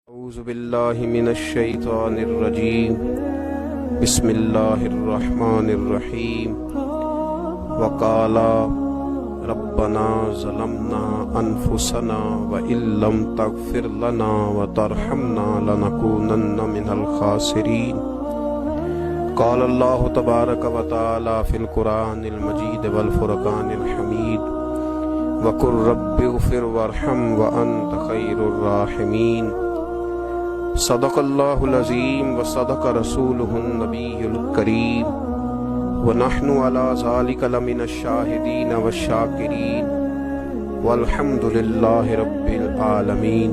اعوذ باللہ من الشیطان الرجیم بسم اللہ الرحمن الرحیم وقالا ربنا ظلمنا انفسنا وان لم تغفر لنا وترحمنا لنکونن من الخاسرین قال اللہ تبارک وتعالی فی القرآن المجید والفرقان الحمید وقل رب اغفر وارحم وانت خیر الراحمین صدق اللہ العظیم وصدق رسولہ النبی الکریم ونحن علی ذلک لمن الشاہدین والشاکرین والحمد للہ رب العالمین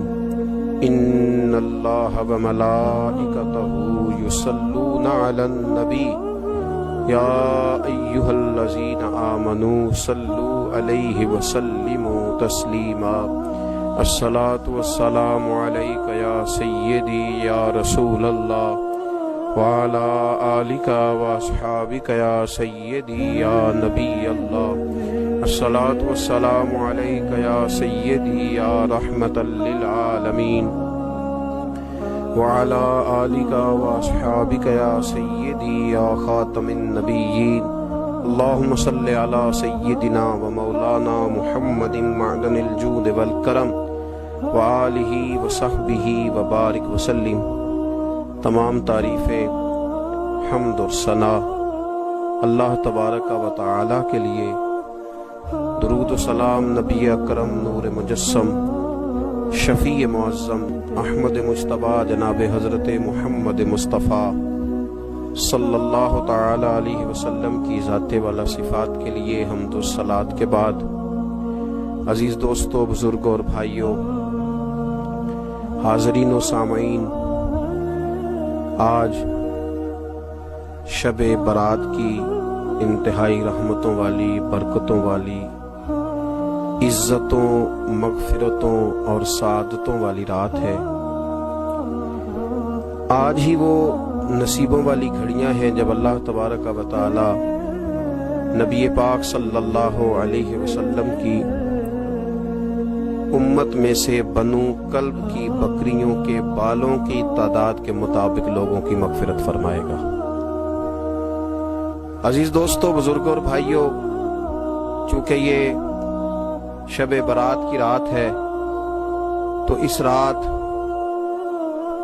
ان اللہ وملائکتہ یصلون علی النبی یا ایہا الذین آمنوا صلوا علیہ وسلموا تسلیما الصلاة والسلام علیک یا سیدی یا رسول اللہ وعلا آلک واصحابک یا سیدی یا نبی اللہ الصلاة والسلام علیک یا سیدی یا رحمت للعالمین وعلا آلک واصحابک یا سیدی یا خاتم النبیین اللہم صلی علی سیدنا و مولانا محمد معدن الجود والکرم وآلہ وصحبہ وبارک وسلم۔ تمام تعریفیں، حمد اور ثنا اللہ تبارک و تعالی کے لیے، درود و سلام نبی اکرم نور مجسم شفیع معظم احمد مجتبیٰ جناب حضرت محمد مصطفیٰ صلی اللہ تعالی علیہ وسلم کی ذات والا صفات کے لیے حمد و صلات کے بعد، عزیز دوستو، بزرگوں اور بھائیوں، حاضرین و سامعین، آج شب برات کی انتہائی رحمتوں والی، برکتوں والی، عزتوں، مغفرتوں اور سعادتوں والی رات ہے۔ آج ہی وہ نصیبوں والی گھڑیاں ہیں جب اللہ تبارک و تعالی نبی پاک صلی اللہ علیہ وسلم کی امت میں سے بنو کلب کی بکریوں کے بالوں کی تعداد کے مطابق لوگوں کی مغفرت فرمائے گا۔ عزیز دوستو، بزرگوں اور بھائیوں، چونکہ یہ شب برات کی رات ہے تو اس رات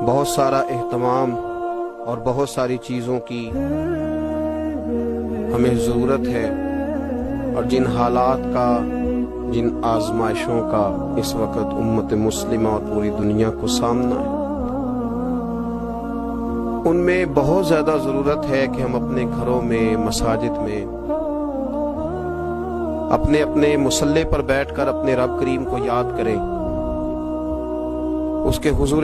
بہت سارا اہتمام اور بہت ساری چیزوں کی ہمیں ضرورت ہے، اور جن حالات کا، جن آزمائشوں کا اس وقت امت مسلمہ اور پوری دنیا کو سامنا ہے، ان میں بہت زیادہ ضرورت ہے کہ ہم اپنے گھروں میں، مساجد میں، اپنے اپنے مصلی پر بیٹھ کر اپنے رب کریم کو یاد کریں، اس کے حضور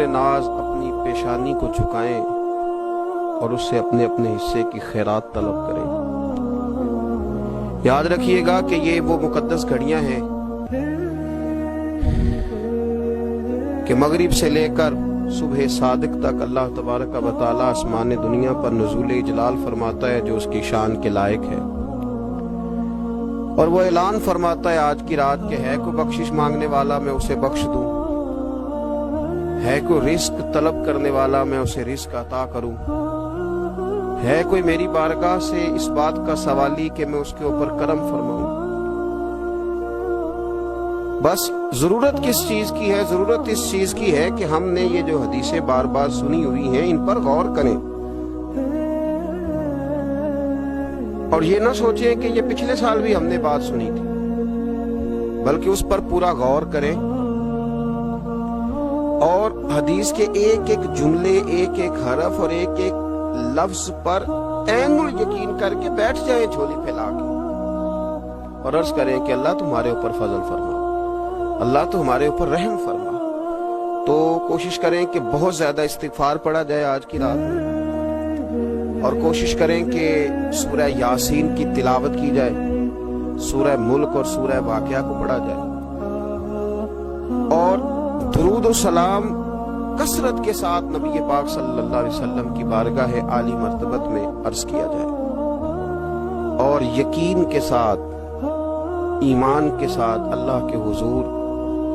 ناز اپنی پیشانی کو جھکائیں اور اس سے اپنے اپنے حصے کی خیرات طلب کریں۔ یاد رکھیے گا کہ یہ وہ مقدس گھڑیاں ہیں کہ مغرب سے لے کر صبح صادق تک اللہ تبارک و تعالی آسمان دنیا پر نزول جلال فرماتا ہے جو اس کی شان کے لائق ہے، اور وہ اعلان فرماتا ہے آج کی رات کہ ہے کوئی بخشش مانگنے والا میں اسے بخش دوں، ہے کوئی رزق طلب کرنے والا میں اسے رزق عطا کروں، ہے کوئی میری بارگاہ سے اس بات کا سوالی کہ میں اس کے اوپر کرم فرماؤں۔ بس ضرورت کس چیز کی ہے؟ ضرورت اس چیز کی ہے کہ ہم نے یہ جو حدیثیں بار بار سنی ہوئی ہیں ان پر غور کریں، اور یہ نہ سوچیں کہ یہ پچھلے سال بھی ہم نے بات سنی تھی، بلکہ اس پر پورا غور کریں اور حدیث کے ایک ایک جملے، ایک ایک حرف اور ایک ایک لفظ پر عین یقین کر کے بیٹھ جائیں جھولی پھیلا کے، اور عرض کریں کہ اللہ تمہارے اوپر فضل فرما، اللہ تو ہمارے اوپر رحم فرما۔ تو کوشش کریں کہ بہت زیادہ استغفار پڑھا جائے آج کی رات میں، اور کوشش کریں کہ سورہ یاسین کی تلاوت کی جائے، سورہ ملک اور سورہ واقعہ کو پڑھا جائے، اور درود و سلام کثرت کے ساتھ نبی پاک صلی اللہ علیہ وسلم کی بارگاہ عالی مرتبت میں عرض کیا جائے، اور یقین کے ساتھ ایمان کے ساتھ اللہ کے حضور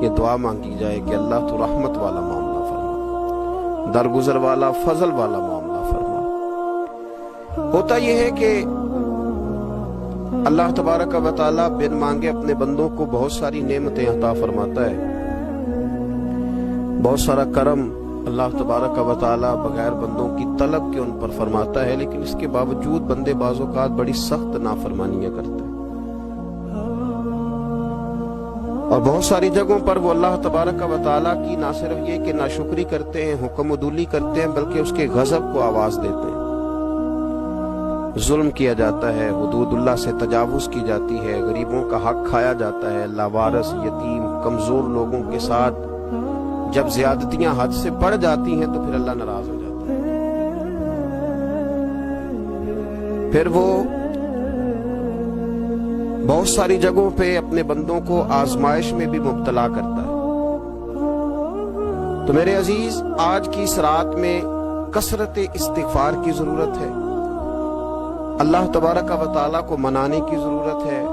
یہ دعا مانگی جائے کہ اللہ تو رحمت والا معاملہ فرما، درگزر والا فضل والا معاملہ فرما۔ ہوتا یہ ہے کہ اللہ تبارک و تعالی بن مانگے اپنے بندوں کو بہت ساری نعمتیں عطا فرماتا ہے، بہت سارا کرم اللہ تبارک و تعالی بغیر بندوں کی طلب کے ان پر فرماتا ہے، لیکن اس کے باوجود بندے بعض اوقات بڑی سخت نافرمانیاں کرتے ہیں، اور بہت ساری جگہوں پر وہ اللہ تبارک و تعالی کی نہ صرف یہ کہ ناشکری کرتے ہیں، حکم عدولی کرتے ہیں، بلکہ اس کے غضب کو آواز دیتے ہیں۔ ظلم کیا جاتا ہے، حدود اللہ سے تجاوز کی جاتی ہے، غریبوں کا حق کھایا جاتا ہے، لاوارث، یتیم، کمزور لوگوں کے ساتھ جب زیادتیاں حد سے بڑھ جاتی ہیں تو پھر اللہ ناراض ہو جاتا ہے، پھر وہ بہت ساری جگہوں پہ اپنے بندوں کو آزمائش میں بھی مبتلا کرتا ہے۔ تو میرے عزیز، آج کی اس رات میں کثرت استغفار کی ضرورت ہے، اللہ تبارک و تعالیٰ کو منانے کی ضرورت ہے،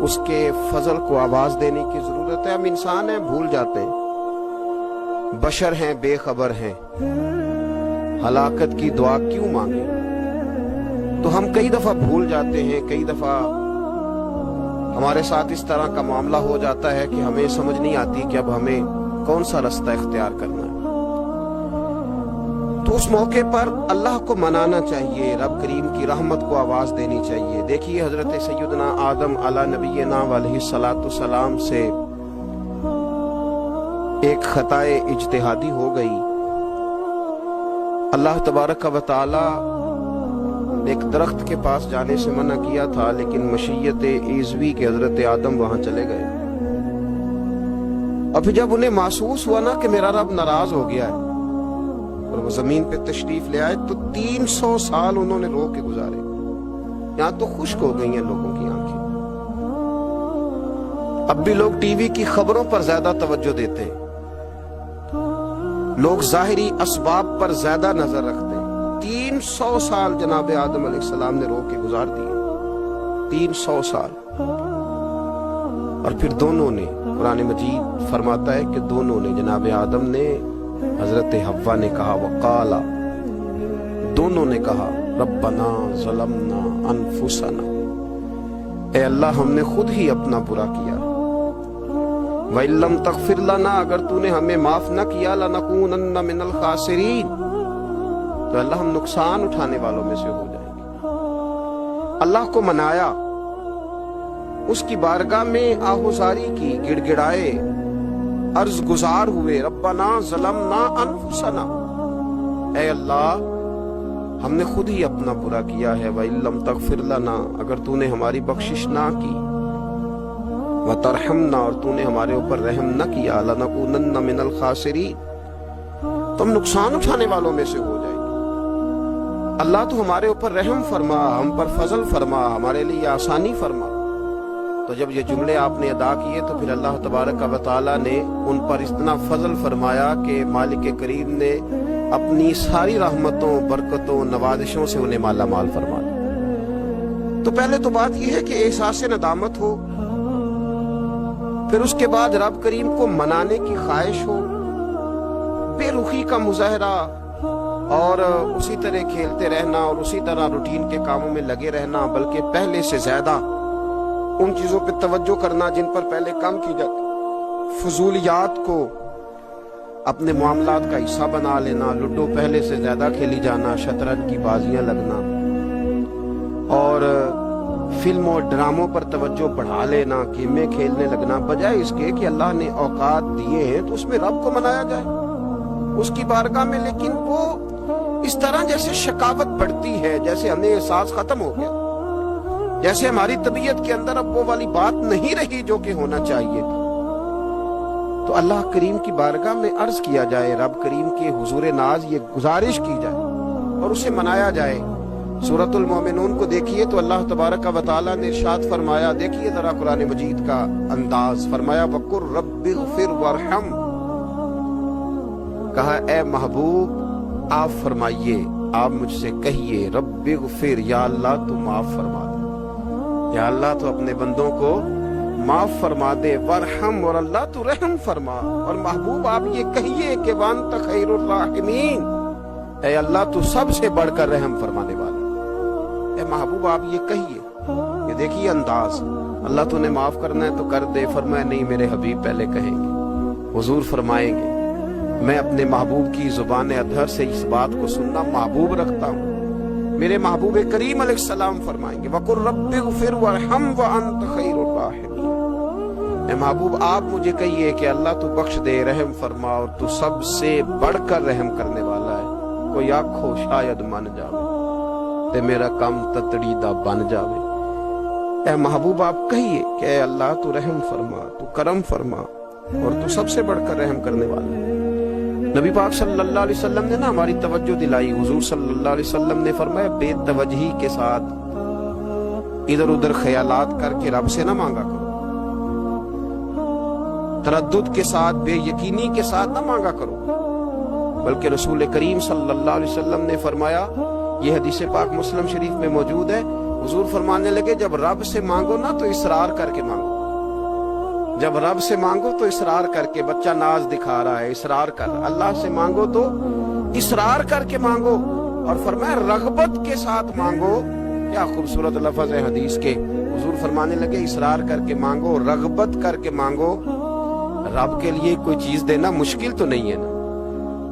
اس کے فضل کو آواز دینے کی ضرورت ہے۔ ہم انسان ہیں، بھول جاتے ہیں، بشر ہیں، بے خبر ہیں، ہلاکت کی دعا کیوں مانگیں؟ تو ہم کئی دفعہ بھول جاتے ہیں، کئی دفعہ ہمارے ساتھ اس طرح کا معاملہ ہو جاتا ہے کہ ہمیں سمجھ نہیں آتی کہ اب ہمیں کون سا رستہ اختیار کرنا ہے۔ تو اس موقع پر اللہ کو منانا چاہیے، رب کریم کی رحمت کو آواز دینی چاہیے۔ دیکھیے حضرت سیدنا آدم علیہ نبینا علیہ الصلوۃ والسلام سے ایک خطائے اجتہادی ہو گئی، اللہ تبارک و تعالی ایک درخت کے پاس جانے سے منع کیا تھا، لیکن مشیت ایزوی کے حضرت آدم وہاں چلے گئے، اور پھر جب انہیں محسوس ہوا نا کہ میرا رب ناراض ہو گیا ہے اور وہ زمین پہ تشریف لے آئے، تو 300 سال انہوں نے رو کے گزارے، یہاں تو خشک ہو گئی ہیں لوگوں کی آنکھیں۔ اب بھی لوگ ٹی وی کی خبروں پر زیادہ توجہ دیتے ہیں، لوگ ظاہری اسباب پر زیادہ نظر رکھتے ہیں۔ 300 سال جناب آدم علیہ السلام نے رو کے گزار دیے، 300 سال، اور پھر دونوں نے، قرآن مجید فرماتا ہے کہ دونوں نے، جناب آدم نے، حضرت حوا نے کہا، وقالا، دونوں نے کہا، ربنا ظلمنا انفسنا، اے اللہ ہم نے خود ہی اپنا برا کیا، وَإِن لَّمْ تَغْفِرْ لَنَا، اگر تو نے ہمیں معاف نہ کیا، لَنَكُونَنَّ مِنَ الْخَاسِرِينَ، تو اللہ ہم نقصان اٹھانے والوں میں سے ہو جائیں گے۔ اللہ کو منایا، اس کی بارگاہ میں آہوزاری کی، گڑ گڑائے، عرض گزار ہوئے، ربنا ظلمنا انفسنا، اے اللہ ہم نے خود ہی اپنا برا کیا ہے، وَإِن لَّمْ تَغْفِرْ لَنَا، اگر تو نے ہماری بخشش نہ کی، وَتَرْحَمْنَا، اور تو نے ہمارے اوپر رحم نہ کیا، لَنَكُونَنَّ مِنَ الْخَاسِرِينَ، تو ہم نقصان اٹھانے والوں میں سے ہو جائیں گے۔ اللہ تو ہمارے اوپر رحم فرما، ہم پر فضل فرما، ہمارے لیے آسانی فرما۔ تو جب یہ جملے آپ نے ادا کیے تو پھر اللہ تبارک و تعالیٰ نے ان پر اتنا فضل فرمایا کہ مالک کریم نے اپنی ساری رحمتوں، برکتوں، نوازشوں سے انہیں مالا مال فرما دیا۔ تو پہلے تو بات یہ ہے کہ احساس ندامت ہو، پھر اس کے بعد رب کریم کو منانے کی خواہش ہو، بے رخی کا مظاہرہ، اور اسی طرح کھیلتے رہنا اور اسی طرح روٹین کے کاموں میں لگے رہنا، بلکہ پہلے سے زیادہ ان چیزوں پہ توجہ کرنا جن پر پہلے کم کی جاتی، فضولیات کو اپنے معاملات کا حصہ بنا لینا، لوڈو پہلے سے زیادہ کھیلی جانا، شطرنج کی بازیاں لگنا، اور فلموں اور ڈراموں پر توجہ بڑھا لینا، گیمیں کھیلنے لگنا، بجائے اس کے کہ اللہ نے اوقات دیے ہیں تو اس میں رب کو منایا جائے اس کی بارگاہ میں۔ لیکن وہ اس طرح جیسے شکاوت بڑھتی ہے، جیسے ہمیں احساس ختم ہو گیا، جیسے ہماری طبیعت کے اندر اب وہ والی بات نہیں رہی جو کہ ہونا چاہیے تھی۔ تو اللہ کریم کی بارگاہ میں عرض کیا جائے، رب کریم کے حضور ناز یہ گزارش کی جائے اور اسے منایا جائے۔ سورۃ المومنون کو دیکھیے تو اللہ تبارک و تعالیٰ نے ارشاد فرمایا، دیکھیے ذرا قرآن مجید کا انداز، فرمایا وَقُلْ رَبِّ اغْفِرْ وَارْحَمْ، کہا اے محبوب آپ فرمائیے، آپ مجھ سے کہیے، رب اغفر، یا اللہ تو معاف فرما دے، یا اللہ تو اپنے بندوں کو معاف فرما دے، ورحم، اور اللہ تو رحم فرما۔ اور محبوب آپ یہ کہیے کہ وانت خیر الراحمین، اے اللہ تو سب سے بڑھ کر رحم فرمانے والا۔ اے محبوب آپ یہ کہیے۔ یہ دیکھیے انداز، اللہ تو نے معاف کرنا ہے تو کر دے، فرمایا نہیں میرے حبیب پہلے کہیں گے۔ حضور فرمائیں گے میں اپنے محبوب کی زبان اطہر سے اس بات کو سننا محبوب رکھتا ہوں۔ میرے محبوب کریم علیہ السلام فرمائیں گے وَقُلْ رَبِّ اغْفِرْ وَارْحَمْ وَأَنْتَ خَيْرُ الرَّاحِمِينَ۔ اے محبوب آپ مجھے کہیے کہ اللہ تو بخش دے، رحم فرما، اور تو سب سے بڑھ کر رحم کرنے والا ہے۔ کوئی آنکھو شاید من جاوے تے میرا کم تتڑی دا بن جاوے۔ اے محبوب آپ کہیے کہ اے اللہ تو رحم فرما، تو کرم فرما، اور تو سب سے بڑھ کر رحم کرنے والا ہے۔ نبی پاک صلی اللہ علیہ وسلم نے نا ہماری توجہ دلائی۔ حضور صلی اللہ علیہ وسلم نے فرمایا بے توجہی کے ساتھ ادھر ادھر خیالات کر کے رب سے نہ مانگا کرو، تردد کے ساتھ بے یقینی کے ساتھ نہ مانگا کرو، بلکہ رسول کریم صلی اللہ علیہ وسلم نے فرمایا، یہ حدیث پاک مسلم شریف میں موجود ہے، حضور فرمانے لگے جب رب سے مانگو نا تو اصرار کر کے مانگو۔ جب رب سے مانگو تو اصرار کر کے، بچہ ناز دکھا رہا ہے اصرار کر، اللہ سے مانگو تو اصرار کر کے مانگو، اور فرمایا رغبت کے ساتھ مانگو۔ کیا خوبصورت لفظ ہے حدیث کے۔ حضور فرمانے لگے اصرار کر کے مانگو، رغبت کر کے مانگو۔ رب کے لیے کوئی چیز دینا مشکل تو نہیں ہے نا،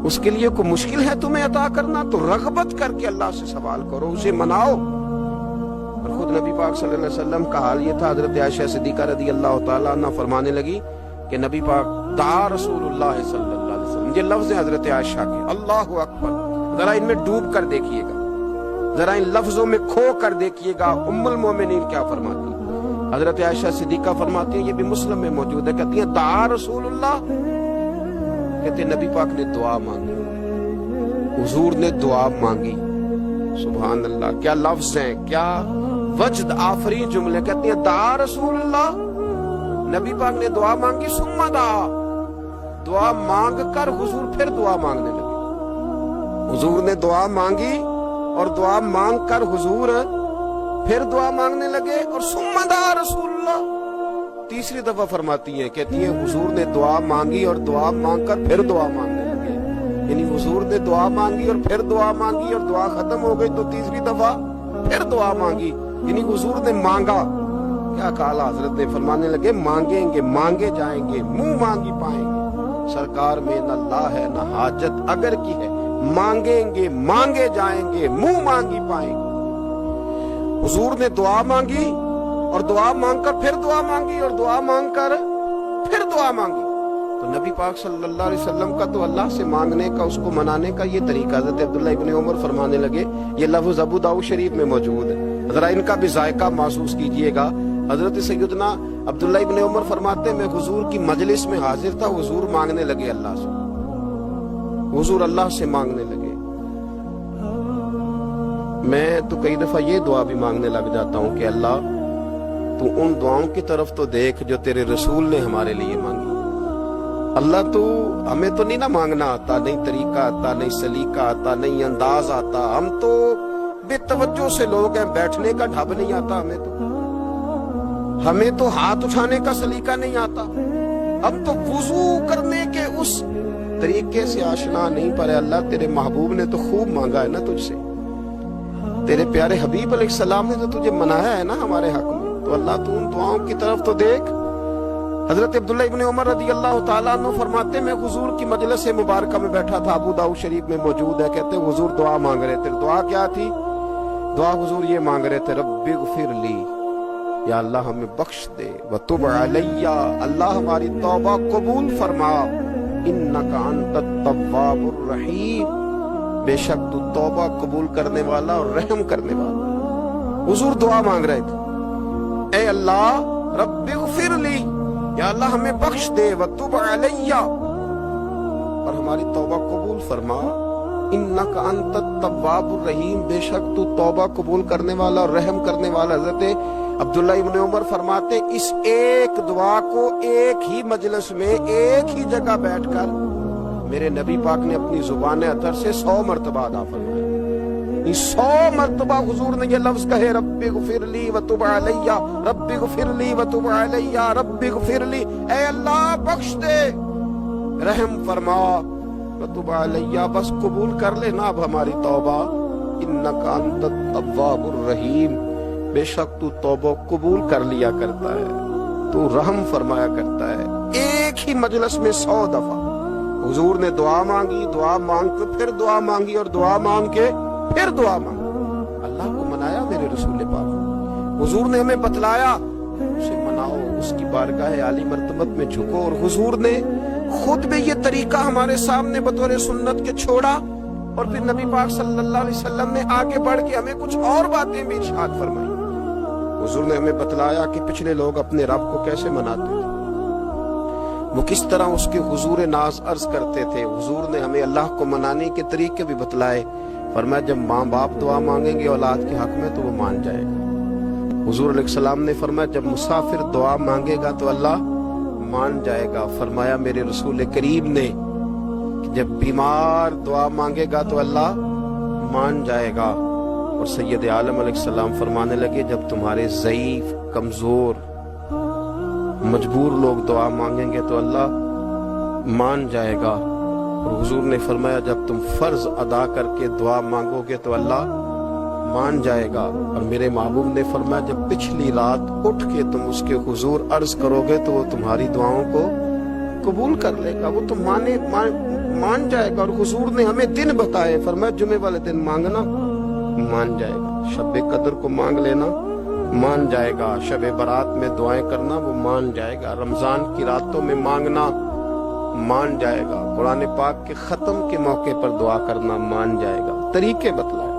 اس کے لیے کوئی مشکل ہے تمہیں عطا کرنا، تو رغبت کر کے اللہ سے سوال کرو، اسے مناؤ۔ اور خود نبی پاک صلی اللہ علیہ وسلم کا حال یہ تھا، حضرت عائشہ صدیقہ رضی اللہ تعالیٰ عنہ فرمانے لگی کہ نبی پاک دعا رسول اللہ صلی اللہ علیہ وسلم، یہ لفظ ہے حضرت عائشہ کے، اللہ اکبر، ذرا ان میں ڈوب کر دیکھیے گا، ذرا ان لفظوں میں کھو کر دیکھیے گا ام المومنین کیا فرماتی ہیں۔ حضرت عائشہ صدیقہ فرماتی ہیں، یہ بھی مسلم میں موجود ہے، کہتی ہیں دعا رسول اللہ، کہتے ہیں نبی پاک نے دعا مانگی، حضور نے دعا مانگی۔ سبحان اللہ، کیا لفظ ہیں، کیا وجد آفری جملے۔ کہتی ہیں دعا رسول اللہ، نبی پاک نے دعا مانگی، ثم دعا، دعا مانگ کر حضور پھر دعا مانگنے لگے۔ حضور نے دعا مانگی اور دعا مانگ کر حضور پھر دعا مانگنے لگے، اور ثم دعا رسول اللہ، تیسری دفعہ فرماتی ہیں، کہتی ہیں حضور نے دعا مانگی اور دعا مانگ کر پھر دعا مانگنے لگے، یعنی حضور نے دعا مانگی اور پھر دعا مانگی، اور دعا ختم ہو گئی تو تیسری دفعہ پھر دعا مانگی، یعنی حضور نے مانگا۔ کیا کہا حضرت نے، فرمانے لگے مانگیں گے مانگے جائیں گے، منہ مانگی پائیں گے، سرکار میں نہ لا ہے نہ حاجت اگر کی ہے، مانگیں گے مانگے جائیں گے، منہ مانگی پائیں گے۔ حضور نے دعا مانگی اور دعا مانگ کر پھر دعا مانگی، اور دعا مانگ کر پھر دعا مانگی۔ تو نبی پاک صلی اللہ علیہ وسلم کا تو اللہ سے مانگنے کا، اس کو منانے کا یہ طریقہ۔ حضرت عبداللہ ابن عمر فرمانے لگے، یہ لفظ ابو داؤد شریف میں موجود ہے، ذرا ان کا بھی ذائقہ محسوس کیجئے گا۔ حضرت سیدنا عبداللہ ابن عمر فرماتے ہیں میں حضور کی مجلس میں حاضر تھا، حضور مانگنے لگے اللہ سے، حضور اللہ سے مانگنے لگے۔ میں تو کئی دفعہ یہ دعا بھی مانگنے لگ جاتا ہوں کہ اللہ تو ان دعاؤں کی طرف تو دیکھ جو تیرے رسول نے ہمارے لیے مانگی۔ اللہ تو ہمیں تو نہیں نہ مانگنا آتا، نہیں طریقہ آتا، نہیں سلیقہ آتا، نہیں انداز آتا، ہم تو بے توجہ سے لوگ ہیں، بیٹھنے کا ڈھب نہیں آتا ہمیں تو ہاتھ اٹھانے کا سلیقہ نہیں آتا، ہم تو وضو کرنے کے اس طریقے سے آشنا نہیں، پر اللہ تیرے محبوب نے تو خوب مانگا ہے نا تجھ سے، تیرے پیارے حبیب علیہ السلام نے تو تجھے منایا ہے نا ہمارے حق میں، تو اللہ تو ان دعاؤں کی طرف تو دیکھ۔ حضرت عبداللہ ابن عمر رضی اللہ تعالیٰ عنہ فرماتے میں حضور کی مجلس مبارکہ میں بیٹھا تھا، ابو داؤد شریف میں موجود ہے، کہتے حضور دعا مانگ رہے تھے۔ دعا کیا تھی؟ دعا حضور یہ مانگ رہے تھے، رب اغفر لی، یا اللہ ہمیں بخش دے، وتب علی، اللہ ہماری توبہ قبول فرما، انک انت التواب الرحیم، بے شک تو توبہ قبول کرنے والا اور رحم کرنے والا۔ حضور دعا مانگ رہے تھے، اے اللہ رب اغفر لی، یا اللہ ہمیں بخش دے، وتب علی، اور ہماری توبہ قبول فرما، انک انت التواب الرحیم، بے شک تو توبہ قبول کرنے والا اور رحم کرنے والا۔ حضرت عبداللہ ابن عمر فرماتے اس ایک دعا کو ایک ہی مجلس میں ایک ہی جگہ بیٹھ کر میرے نبی پاک نے اپنی زبان اطہر سے 100 مرتبہ ادا فرمایا۔ 100 مرتبہ حضور نے یہ لفظ کہے رب اغفر لی وتب علیہ، رب اغفر لی وتب علیہ، رب اغفر لی، اے اللہ بخش دے، رحم فرما، وتب علیہ، بس قبول کر لے نا اب ہماری توبہ، انک انت التواب الرحیم، بے شک تو توبہ قبول کر لیا کرتا ہے، تو رحم فرمایا کرتا ہے۔ ایک ہی مجلس میں 100 دفعہ حضور نے دعا مانگی، دعا مانگ کے پھر دعا مانگی، اور دعا مانگ کے پھر دعا مانگی، اللہ کو منایا میرے رسول پاک، حضور نے ہمیں بتلایا اسے مناؤ، اس کی بارگاہ عالی مرتبت میں جھکو، اور حضور نے خود بھی یہ طریقہ ہمارے سامنے بطور سنت کے چھوڑا، اور پھر نبی پاک صلی اللہ علیہ وسلم نے آگے بڑھ کے ہمیں کچھ اور باتیں بھی ارشاد فرمائی۔ حضور نے ہمیں بتلایا کہ پچھلے لوگ اپنے رب کو کیسے مناتے تھے، وہ کس طرح اس کے حضور ناز عرض کرتے تھے۔ حضور نے ہمیں اللہ کو منانے کے طریقے بھی بتلائے، فرمایا جب ماں باپ دعا مانگیں گے اولاد کے حق میں تو وہ مان جائے گا۔ حضور علیہ السلام نے فرمایا جب مسافر دعا مانگے گا تو اللہ مان جائے گا۔ فرمایا میرے رسول کریم نے کہ جب بیمار دعا مانگے گا تو اللہ مان جائے گا۔ اور سید عالم علیہ السلام فرمانے لگے جب تمہارے ضعیف، کمزور، مجبور لوگ دعا مانگیں گے تو اللہ مان جائے گا۔ اور حضور نے فرمایا جب تم فرض ادا کر کے دعا مانگو گے تو اللہ مان جائے گا۔ اور میرے محبوب نے فرمایا جب پچھلی رات اٹھ کے تم اس کے حضور عرض کرو گے تو وہ تمہاری دعاؤں کو قبول کر لے گا، وہ تو مان جائے گا۔ اور حضور نے ہمیں دن بتائے، فرمایا جمعے والے دن مانگنا مان جائے گا، شب قدر کو مانگ لینا مان جائے گا، شب برات میں دعائیں کرنا وہ مان جائے گا، رمضان کی راتوں میں مانگنا مان جائے گا، قرآن پاک کے ختم کے موقع پر دعا کرنا مان جائے گا۔ طریقے بتلائے۔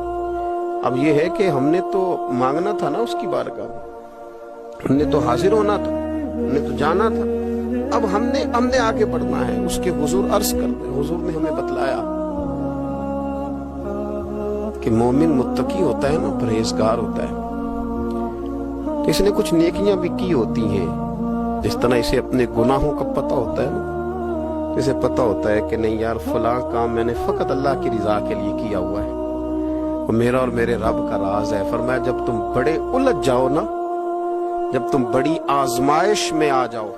اب یہ ہے کہ ہم نے تو مانگنا تھا نا اس کی بارگاہ میں، ہم نے تو حاضر ہونا تھا، ہم نے تو جانا تھا، اب ہم نے آگے بڑھنا ہے، اس کے حضور عرض کرتے۔ حضور نے ہمیں بتلایا کہ مومن متقی ہوتا ہے نا، پرہیزگار ہوتا ہے، تو اس نے کچھ نیکیاں بھی کی ہوتی ہیں، جس طرح اسے اپنے گناہوں کا پتہ ہوتا ہے نا، اسے پتہ ہوتا ہے کہ نہیں یار فلاں کام میں نے فقط اللہ کی رضا کے لیے کیا ہوا ہے، وہ میرا اور میرے رب کا راز ہے۔ فرمایا جب تم بڑے الجھ جاؤ نا، جب تم بڑی آزمائش میں آ جاؤ،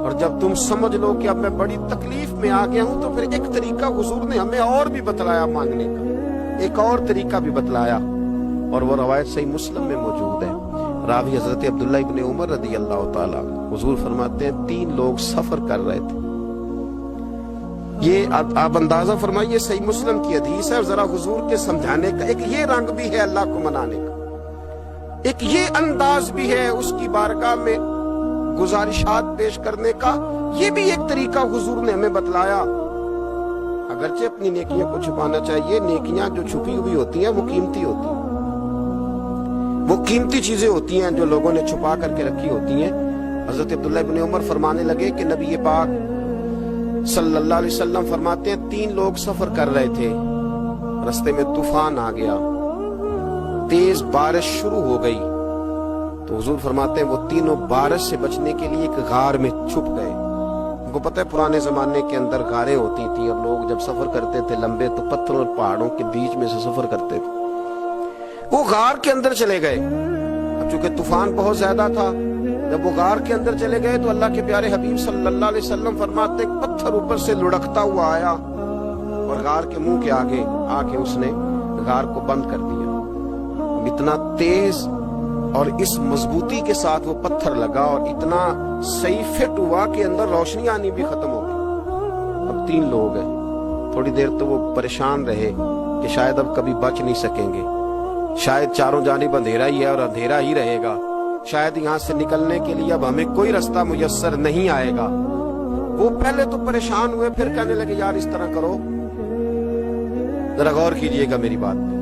اور جب تم سمجھ لو کہ اب میں بڑی تکلیف میں آ گیا ہوں، تو پھر ایک طریقہ حضور نے ہمیں اور بھی بتلایا مانگنے کا، ایک اور طریقہ بھی بتلایا، اور وہ روایت صحیح مسلم میں موجود ہے۔ راوی حضرت عبداللہ ابن عمر رضی اللہ تعالیٰ، حضور فرماتے ہیں 3 لوگ سفر کر رہے تھے، یہ آپ اندازہ فرمائیے صحیح مسلم کی حدیث ہے، اور ذرا حضور کے سمجھانے کا ایک یہ رنگ بھی ہے اللہ کو منانے کا، ایک یہ انداز بھی ہے اس کی بارگاہ میں گزارشات پیش کرنے کا، یہ بھی ایک طریقہ حضور نے ہمیں بتلایا۔ اگرچہ اپنی نیکیوں کو چھپانا چاہیے، نیکیاں جو چھپی ہوئی ہوتی ہیں وہ قیمتی ہوتی ہیں، وہ قیمتی چیزیں ہوتی ہیں جو لوگوں نے چھپا کر کے رکھی ہوتی ہیں۔ حضرت عبداللہ ابن عمر فرمانے لگے کہ نبی پاک صلی اللہ علیہ وسلم فرماتے ہیں 3 لوگ سفر کر رہے تھے، رستے میں طوفان آ گیا، تیز بارش شروع ہو گئی، تو حضور فرماتے ہیں وہ تینوں بارش سے بچنے کے لیے ایک غار میں چھپ گئے۔ ان کو پتہ ہے پرانے زمانے کے اندر غاریں ہوتی تھیں، اور لوگ جب سفر کرتے تھے لمبے تو پتھروں اور پہاڑوں کے بیچ میں سے سفر کرتے تھے، وہ غار کے اندر چلے گئے۔ اب چونکہ طوفان بہت زیادہ تھا، جب وہ غار کے اندر چلے گئے تو اللہ کے پیارے حبیب صلی اللہ علیہ وسلم فرماتے ایک پتھر اوپر سے لڑکتا ہوا آیا، اور غار کے منہ کے آگے آ کے اس نے غار کو بند کر دیا۔ اتنا تیز اور اس مضبوطی کے ساتھ وہ پتھر لگا، اور اتنا صحیح فٹ ہوا کہ اندر روشنی آنی بھی ختم ہو گئی۔ اب 3 لوگ ہیں، تھوڑی دیر تو وہ پریشان رہے کہ شاید اب کبھی بچ نہیں سکیں گے، شاید چاروں جانب اندھیرا ہی ہے اور اندھیرا ہی رہے گا، شاید یہاں سے نکلنے کے لیے اب ہمیں کوئی رستہ میسر نہیں آئے گا۔ وہ پہلے تو پریشان ہوئے، پھر کہنے لگے یار اس طرح کرو، ذرا غور کیجئے گا میری بات پہ۔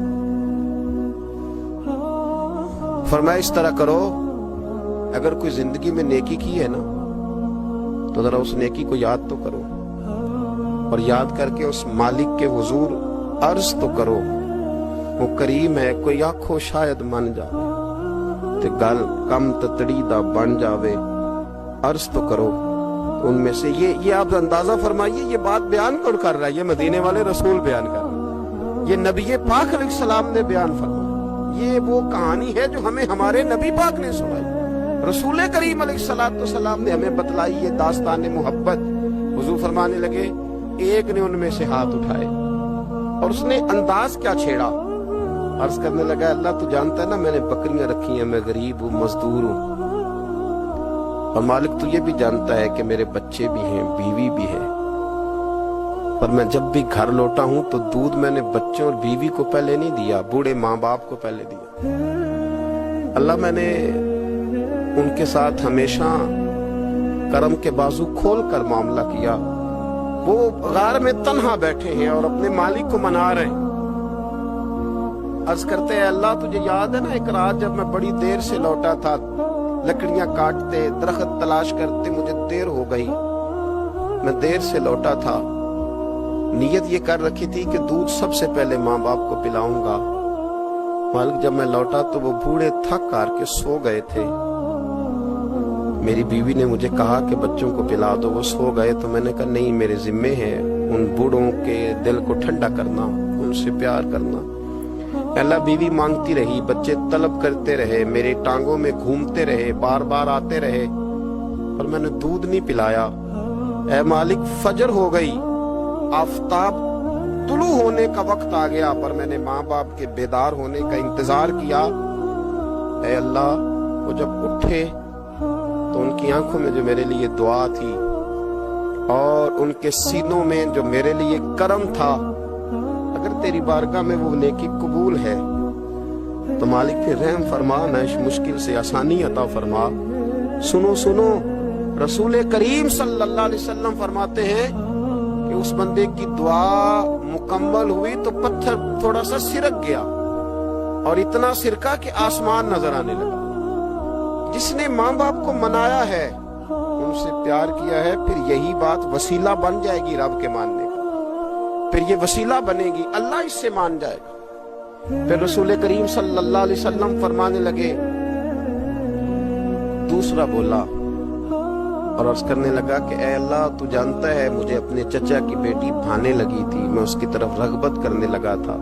فرمایا اس طرح کرو، اگر کوئی زندگی میں نیکی کی ہے نا تو ذرا اس نیکی کو یاد تو کرو، اور یاد کر کے اس مالک کے حضور عرض تو کرو، وہ کریم ہے، کوئی آنکھوں شاید من جاوے تے گل کم تتڑی دا بن جاوے، عرض تو کرو۔ ان میں سے یہ آپ اندازہ فرمائیے، یہ بات بیان کون کر رہا ہے؟ یہ مدینے والے رسول بیان کر رہے ہیں۔ یہ نبی پاک علیہ السلام نے بیان فرمایا، یہ وہ کہانی ہے جو ہمیں ہمارے نبی پاک نے سنائی، رسول کریم علیہ السلام نے ہمیں بتلائی یہ داستان محبت۔ حضور فرمانے لگے ایک نے ان میں سے ہاتھ اٹھائے اور اس نے انداز کیا چھیڑا، عرض کرنے لگا اللہ تو جانتا ہے نا میں نے بکریاں رکھی ہیں، میں غریب ہوں، مزدور ہوں، اور مالک تو یہ بھی جانتا ہے کہ میرے بچے بھی ہیں، بیوی بھی ہے، پر میں جب بھی گھر لوٹا ہوں تو دودھ میں نے بچوں اور بیوی کو پہلے نہیں دیا، بوڑھے ماں باپ کو پہلے دیا۔ اللہ میں نے ان کے ساتھ ہمیشہ کرم کے بازو کھول کر معاملہ کیا، وہ غار میں تنہا بیٹھے ہیں اور اپنے مالک کو منا رہے ہیں۔ عرض کرتے ہیں اللہ تجھے یاد ہے نا ایک رات جب میں بڑی دیر سے لوٹا تھا، لکڑیاں کاٹتے درخت تلاش کرتے مجھے دیر ہو گئی، میں دیر سے لوٹا تھا، نیت یہ کر رکھی تھی کہ دودھ سب سے پہلے ماں باپ کو پلاؤں گا، مالک جب میں لوٹا تو وہ بوڑھے تھک کر کے سو گئے تھے، میری بیوی نے مجھے کہا کہ بچوں کو پلا دو، وہ سو گئے، تو میں نے کہا نہیں میرے ذمے ہیں ان بوڑھوں کے دل کو ٹھنڈا کرنا، ان سے پیار کرنا۔ اللہ بیوی مانگتی رہی، بچے طلب کرتے رہے، میرے ٹانگوں میں گھومتے رہے، بار بار آتے رہے، اور میں نے دودھ نہیں پلایا۔ اے مالک فجر ہو گئی، آفتاب طلوع ہونے کا وقت آ گیا، پر میں نے ماں باپ کے بیدار ہونے کا انتظار کیا۔ اے اللہ وہ جب اٹھے تو ان کی آنکھوں میں جو میرے لیے دعا تھی اور ان کے سینوں میں جو میرے لیے کرم تھا، اگر تیری بارگاہ میں وہ نیکی قبول ہے تو مالک پھر رحم فرما، نہ اس مشکل سے آسانی عطا فرما۔ سنو سنو، رسول کریم صلی اللہ علیہ وسلم فرماتے ہیں کہ اس بندے کی دعا مکمل ہوئی تو پتھر تھوڑا سا سرک گیا، اور اتنا سرکا کہ آسمان نظر آنے لگا۔ جس نے ماں باپ کو منایا ہے، ان سے پیار کیا ہے، پھر یہی بات وسیلہ بن جائے گی رب کے ماننے کا، پھر یہ وسیلہ بنے گی، اللہ اس سے مان جائے گا۔ پھر رسول کریم صلی اللہ علیہ وسلم فرمانے لگے، دوسرا بولا اور عرض کرنے لگا کہ اے اللہ تو جانتا ہے مجھے اپنے چچا کی بیٹی بھانے لگی تھی، میں اس کی طرف رغبت کرنے لگا تھا،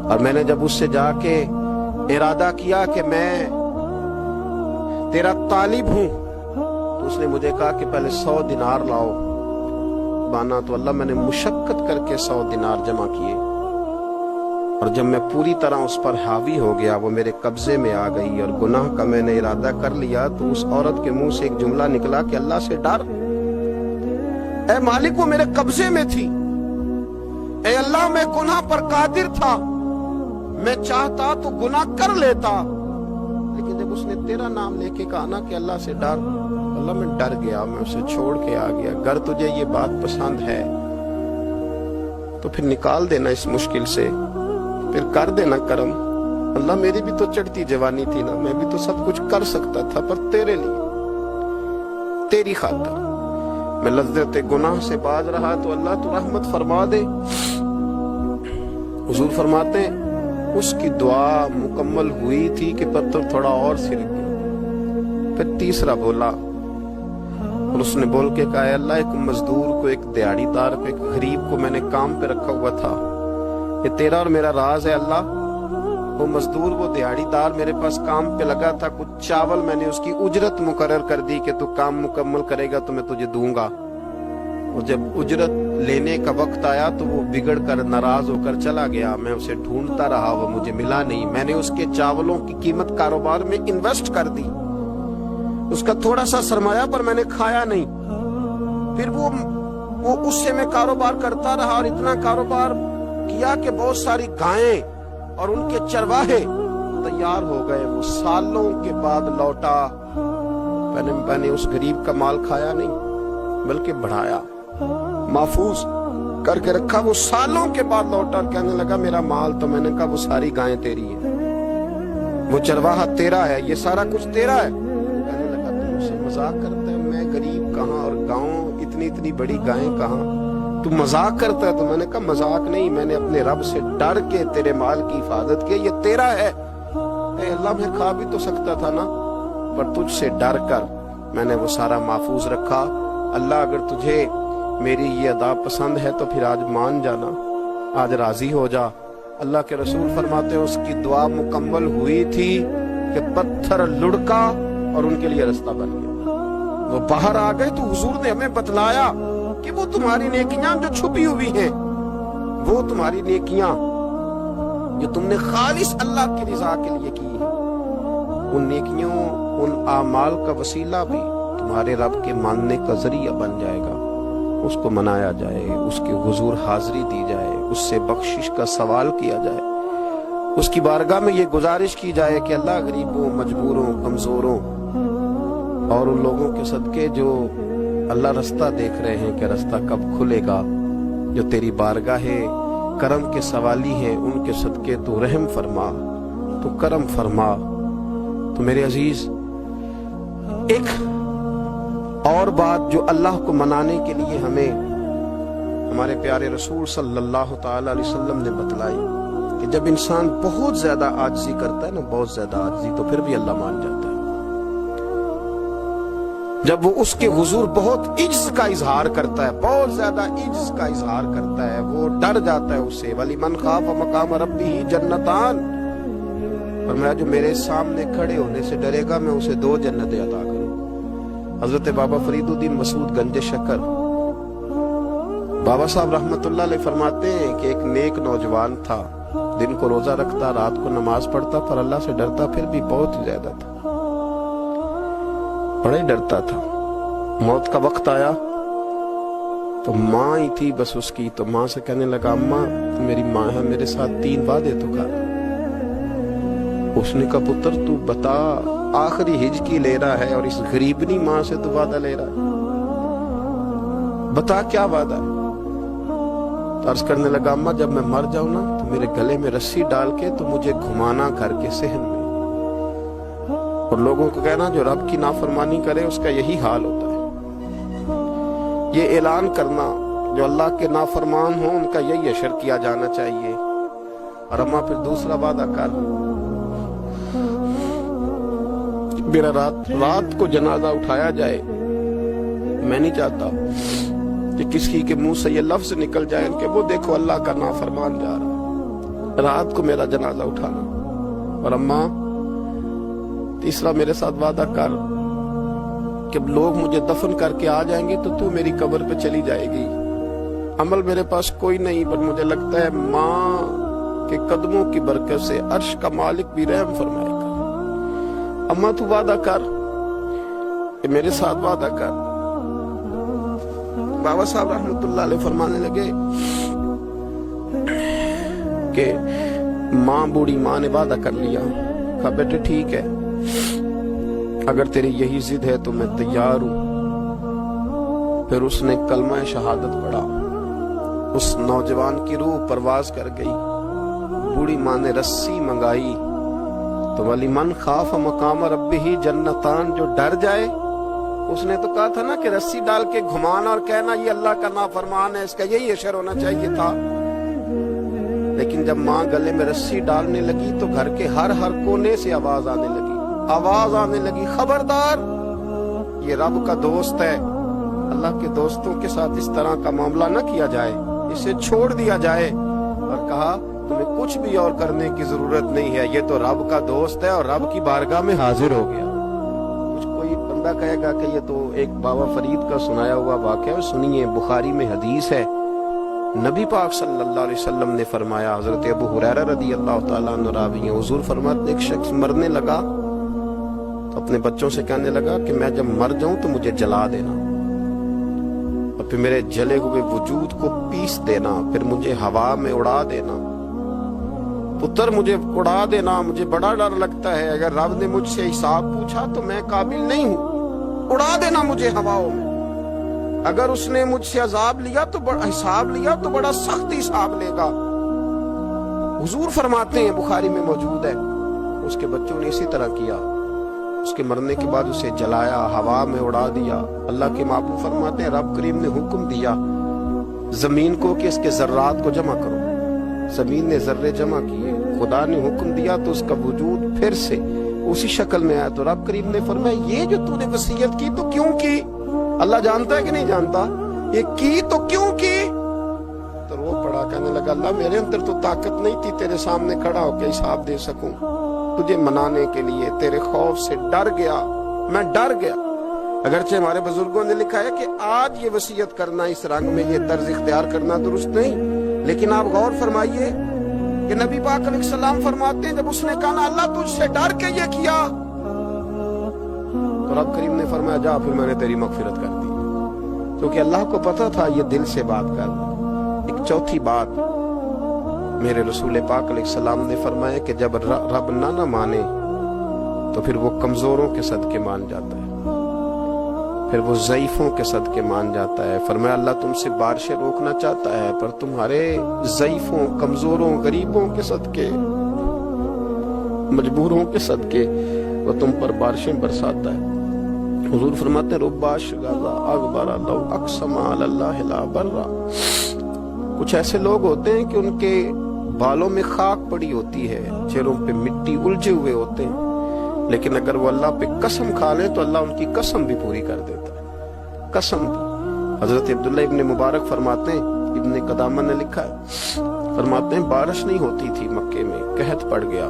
اور میں نے جب اس سے جا کے ارادہ کیا کہ میں تیرا طالب ہوں، تو اس نے مجھے کہا کہ پہلے 100 دینار لاؤ بانا، تو اللہ میں نے مشقت کر کے 100 دینار جمع کیے، اور جب میں پوری طرح اس پر حاوی ہو گیا، وہ میرے قبضے میں آ گئی اور گناہ کا میں نے ارادہ کر لیا، تو اس عورت کے منہ سے ایک جملہ نکلا کہ اللہ سے ڈر۔ اے مالک وہ میرے قبضے میں تھی، اے اللہ میں گناہ پر قادر تھا، میں چاہتا تو گناہ کر لیتا، لیکن جب اس نے تیرا نام لے کے کہا نا کہ اللہ سے ڈر، اللہ میں ڈر گیا، میں اسے چھوڑ کے آ گیا۔ اگر تجھے یہ بات پسند ہے تو پھر نکال دینا اس مشکل سے، پھر کر دینا کرم۔ اللہ میری بھی تو چڑھتی جوانی تھی نا، میں بھی تو سب کچھ کر سکتا تھا، پر تیرے لیے، تیری خاطر میں لذت گناہ سے باز رہا، تو اللہ تو رحمت فرما دے۔ حضور فرماتے ہیں اس کی دعا مکمل ہوئی تھی کہ پتھر تھوڑا اور سرک گیا۔ پھر تیسرا بولا اور اس نے بول کے کہا، اے اللہ ایک مزدور کو، ایک دیہڑی دار کو، ایک غریب کو میں نے کام پہ رکھا ہوا تھا، یہ تیرا اور میرا راز ہے اللہ۔ وہ مزدور، وہ دیہڑی دار میرے پاس کام پہ لگا تھا، کچھ چاول میں نے اس کی اجرت مقرر کر دی کہ تو کام مکمل کرے گا تو میں تجھے دوں گا، اور جب اجرت لینے کا وقت آیا تو وہ بگڑ کر ناراض ہو کر چلا گیا، میں اسے ڈھونڈتا رہا، وہ مجھے ملا نہیں، میں نے اس کے چاولوں کی قیمت کاروبار میں انویسٹ کر دی، اس کا تھوڑا سا سرمایہ پر میں نے کھایا نہیں، پھر وہ اس سے میں کاروبار کرتا رہا، اور اتنا کاروبار کیا کہ بہت ساری گائیں اور ان کے چرواہے تیار ہو گئے، وہ سالوں کے بعد لوٹا، میں نے اس غریب کا مال کھایا نہیں بلکہ بڑھایا، محفوظ کر کے رکھا، وہ سالوں کے بعد لوٹا اور کہنے لگا میرا مال، تو میں نے کہا وہ ساری گائیں تیری ہیں، وہ چرواہا تیرا ہے، یہ سارا کچھ تیرا ہے۔ کہنے لگا تم مجھ سے مذاق کرتا ہے، میں غریب کہاں اور گاؤں اتنی بڑی گائیں کہاں، تو مذاق کرتا ہے؟ تو میں نے کہا مذاق نہیں، میں نے اپنے رب سے ڈر کے تیرے مال کی حفاظت کی، یہ تیرا ہے۔ اے اللہ میں کھا بھی تو سکتا تھا نا، پر تجھ سے ڈر کر میں نے وہ سارا محفوظ رکھا۔ اللہ اگر تجھے میری یہ ادا پسند ہے تو پھر آج مان جانا، آج راضی ہو جا۔ اللہ کے رسول فرماتے ہیں اس کی دعا مکمل ہوئی تھی کہ پتھر لڑکا اور ان کے لیے رستہ بن گیا۔ وہ باہر آ گئے تو حضور نے ہمیں بتلایا کہ وہ تمہاری نیکیاں جو چھپی ہوئی ہیں، وہ تمہاری نیکیاں جو تم نے خالص اللہ کی رضا کے لیے کی ہیں، ان نیکیوں، ان اعمال کا وسیلہ بھی تمہارے رب کے ماننے کا ذریعہ بن جائے گا۔ اس کو منایا جائے، اس کے حضور حاضری دی جائے، اس سے بخشش کا سوال کیا جائے، اس کی بارگاہ میں یہ گزارش کی جائے کہ اللہ غریبوں، مجبوروں، کمزوروں اور ان لوگوں کے صدقے جو اللہ رستہ دیکھ رہے ہیں کہ رستہ کب کھلے گا، جو تیری بارگاہ کرم کے سوالی ہیں، ان کے صدقے تو رحم فرما، تو کرم فرما۔ تو میرے عزیز، ایک اور بات جو اللہ کو منانے کے لیے ہمیں ہمارے پیارے رسول صلی اللہ تعالی علیہ وسلم نے بتلائی کہ جب انسان بہت زیادہ عاجزی کرتا ہے نا، بہت زیادہ عاجزی، تو پھر بھی اللہ مان جاتا ہے۔ جب وہ اس کے حضور بہت عجز کا اظہار کرتا ہے، بہت زیادہ عجز کا اظہار کرتا ہے، وہ ڈر جاتا ہے اس سے۔ وَلِمَنْ خَافَ مَقَامَ رَبِّهِ جَنَّتَانِ، فرمایا جو میرے سامنے کھڑے ہونے سے ڈرے گا میں اسے 2 جنتیں عطا کروں۔ حضرت بابا فرید الدین مسعود گنج شکر بابا صاحب رحمت اللہ علیہ فرماتے ہیں کہ ایک نیک نوجوان تھا، دن کو روزہ رکھتا، رات کو نماز پڑھتا، پر اللہ سے ڈرتا پھر بھی بہت ہی زیادہ تھا، بڑا ہی ڈرتا تھا۔ موت کا وقت آیا تو ماں ہی تھی بس اس کی، تو ماں سے کہنے لگا اماں تو میری ماں ہے، میرے ساتھ 3 وعدے تو کر۔ اس نے کہا پتر تو بتا، آخری ہج کی لے رہا ہے اور اس غریبنی ماں سے تو وعدہ لے رہا ہے، بتا کیا وعدہ ہے؟ تو عرض کرنے لگا اماں جب میں مر جاؤں نا تو میرے گلے میں رسی ڈال کے تو مجھے گھمانا گھر کے صحن میں، اور لوگوں کو کہنا جو رب کی نافرمانی کرے اس کا یہی حال ہوتا ہے۔ یہ اعلان کرنا جو اللہ کے نافرمان ہوں ان کا یہی اشر کیا جانا چاہیے۔ اور اماں پھر دوسرا وعدہ کر، میرا رات کو جنازہ اٹھایا جائے، میں نہیں چاہتا کہ کسی کے منہ سے یہ لفظ نکل جائے کہ وہ دیکھو اللہ کا نافرمان جا رہا، رات کو میرا جنازہ اٹھانا۔ اور اماں تیسرا میرے ساتھ وعدہ کر کہ لوگ مجھے دفن کر کے آ جائیں گے تو میری قبر پہ چلی جائے گی، عمل میرے پاس کوئی نہیں، پر مجھے لگتا ہے ماں کے قدموں کی برکت سے عرش کا مالک بھی رحم فرمائے گا۔ اماں تو وعدہ کر کہ میرے ساتھ وعدہ کر۔ بابا صاحب رحمت اللہ علیہ فرمانے لگے کہ ماں، بوڑھی ماں نے وعدہ کر لیا، کہا بیٹے ٹھیک ہے، اگر تیری یہی ضد ہے تو میں تیار ہوں۔ پھر اس نے کلمہ شہادت پڑھا، اس نوجوان کی روح پرواز کر گئی، بوڑھی ماں نے رسی منگائی تو وَلِمَنْ خَافَ مَقَامَ رَبِّهِ جَنَّتَانِ، جو ڈر جائے، اس نے تو کہا تھا نا کہ رسی ڈال کے گھمانا اور کہنا یہ اللہ کا نافرمان ہے، اس کا یہی اشر ہونا چاہیے تھا۔ لیکن جب ماں گلے میں رسی ڈالنے لگی تو گھر کے ہر کونے سے آواز آنے لگی، خبردار یہ رب کا دوست ہے، اللہ کے دوستوں کے ساتھ اس طرح کا معاملہ نہ کیا جائے، اسے چھوڑ دیا جائے۔ اور کہا تمہیں کچھ بھی اور کرنے کی ضرورت نہیں ہے، یہ تو رب کا دوست ہے اور رب کی بارگاہ میں حاضر ہو گیا۔ کچھ کوئی بندہ کہے گا کہ یہ تو ایک بابا فرید کا سنایا ہوا واقعہ ہے، سنیے، بخاری میں حدیث ہے، نبی پاک صلی اللہ علیہ وسلم نے فرمایا، حضرت ابو ہریرہ رضی اللہ تعالیٰ عنہ راوی ہیں، حضور فرماتے ایک شخص مرنے لگا تو اپنے بچوں سے کہنے لگا کہ میں جب مر جاؤں تو مجھے جلا دینا، اور پھر میرے جلے ہوئے وجود کو پیس دینا، پھر مجھے ہوا میں اڑا دینا۔ پتر مجھے اڑا دینا، مجھے بڑا ڈر لگتا ہے، اگر رب نے مجھ سے حساب پوچھا تو میں قابل نہیں ہوں، اڑا دینا مجھے ہواؤں میں۔ اگر اس نے مجھ سے عذاب لیا تو حساب لیا تو بڑا سخت حساب لے گا۔ حضور فرماتے ہیں، بخاری میں موجود ہے، اس کے بچوں نے اسی طرح کیا، اس کے مرنے کے بعد اسے جلایا، ہوا میں اڑا دیا۔ اللہ کے محبوب فرماتے ہیں رب کریم نے حکم دیا زمین کو کہ اس کے ذرات کو جمع کرو، زمین نے ذرے جمع کیے، خدا نے حکم دیا تو اس کا وجود پھر سے اسی شکل میں آیا۔ تو رب کریم نے فرمایا یہ جو تو نے وصیت کی تو کیوں کی؟ اللہ جانتا ہے کہ نہیں جانتا؟ یہ کی تو کیوں کی؟ تو رو پڑا کہنے لگا اللہ میرے اندر تو طاقت نہیں تھی تیرے سامنے کھڑا ہو کے حساب دے سکوں، تجھے منانے کے لیے تیرے خوف سے ڈر گیا، میں ڈر گیا۔ اگرچہ ہمارے بزرگوں نے لکھا ہے کہ آج یہ وصیت کرنا، اس رنگ میں یہ طرز اختیار کرنا درست نہیں، لیکن آپ غور فرمائیے کہ نبی پاک علیہ السلام فرماتے ہیں جب اس نے کہا نا اللہ تجھ سے ڈر کے یہ کیا، تو رب کریم نے فرمایا جا پھر میں نے تیری مغفرت کر دی، کیونکہ اللہ کو پتا تھا یہ دل سے بات کر۔ ایک چوتھی بات میرے رسول پاک علیہ السلام نے فرمایا کہ جب رب نہ مانے تو پھر وہ کمزوروں کے صدقے مان جاتا ہے، پھر وہ ضعیفوں کے صدقے مان جاتا ہے۔ فرمایا اللہ تم سے بارشیں روکنا چاہتا ہے پر تمہارے ضعیفوں، کمزوروں، غریبوں کے صدقے، مجبوروں کے صدقے وہ تم پر بارشیں برساتا ہے۔ حضور فرماتے ہیں رب اشغالا اغبر لو اقسم علی اللہ لا برا۔ کچھ ایسے لوگ ہوتے ہیں کہ ان کے بالوں میں خاک پڑی ہوتی ہے، چہروں پہ مٹی الجھے ہوئے ہوتے ہیں، لیکن اگر وہ اللہ پہ قسم کھا لے تو اللہ ان کی قسم بھی پوری کر دیتا ہے، قسم بھی۔ حضرت عبداللہ ابن مبارک فرماتے ہیں، ابن قدامہ نے لکھا ہے، فرماتے ہیں بارش نہیں ہوتی تھی مکے میں، قحط پڑ گیا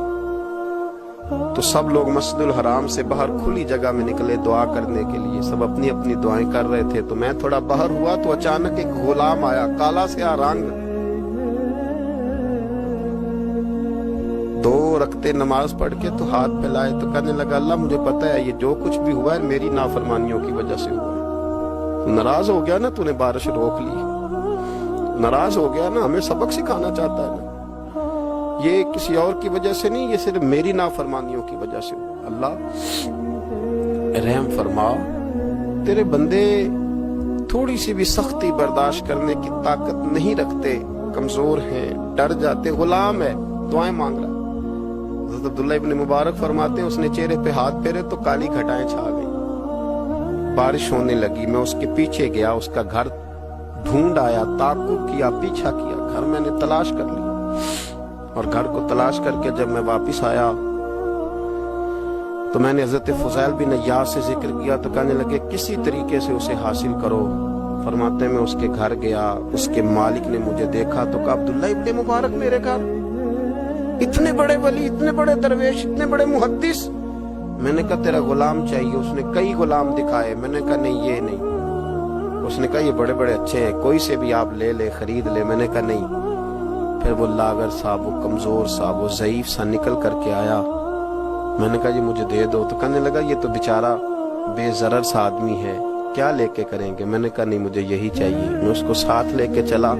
تو سب لوگ مسجد الحرام سے باہر کھلی جگہ میں نکلے دعا کرنے کے لیے، سب اپنی اپنی دعائیں کر رہے تھے، تو میں تھوڑا باہر ہوا تو اچانک ایک غلام آیا، کالا سیاہ رنگ، 2 رکعتیں نماز پڑھ کے تو ہاتھ پھیلائے تو کہنے لگا اللہ مجھے پتا ہے یہ جو کچھ بھی ہوا ہے میری نافرمانیوں کی وجہ سے ہوا ہے، تو ناراض ہو گیا نا، تو نے بارش روک لی، ناراض ہو گیا نا، ہمیں سبق سکھانا چاہتا ہے نا، یہ کسی اور کی وجہ سے نہیں، یہ صرف میری نافرمانیوں کی وجہ سے ہوا۔ اللہ رحم فرما، تیرے بندے تھوڑی سی بھی سختی برداشت کرنے کی طاقت نہیں رکھتے، کمزور ہیں، ڈر جاتے، غلام ہے، دعائیں مانگ رہا۔ حضرت عبداللہ ابن مبارک فرماتے ہیں اس نے چہرے پہ ہاتھ پھیرے تو کالی گھٹائیں چھا گئی، بارش ہونے لگی، میں اس کے پیچھے گیا، اس کا گھر ڈھونڈ آیا، تعقب کیا، پیچھا کیا، گھر میں نے تلاش کر لیا، اور گھر کو تلاش کر کے جب میں واپس آیا تو میں نے حضرت فضیل بن عیاض سے ذکر کیا تو کہنے لگے کسی طریقے سے اسے حاصل کرو۔ فرماتے ہیں میں اس کے گھر گیا، اس کے مالک نے مجھے دیکھا تو کہا عبداللہ ابن مبارک میرے گھر، اتنے بڑے ولی، اتنے بڑے درویش، اتنے بڑے محدث۔ میں نے کہا تیرا غلام چاہیے، اس نے کئی غلام دکھائے، میں نے کہا نہیں یہ نہیں، اس نے کہا یہ بڑے بڑے اچھے ہیں، کوئی سے بھی آپ لے لے، خرید لے، میں نے کہا نہیں۔ پھر وہ لاغر صاحب، وہ کمزور صاحب، وہ ضعیف سا نکل کر کے آیا، میں نے کہا یہ مجھے دے دو، تو کہنے لگا یہ تو بیچارہ بے ضرر سا آدمی ہے، کیا لے کے کریں گے؟ میں نے کہا نہیں مجھے یہی چاہیے۔ میں اس کو ساتھ لے کے چلا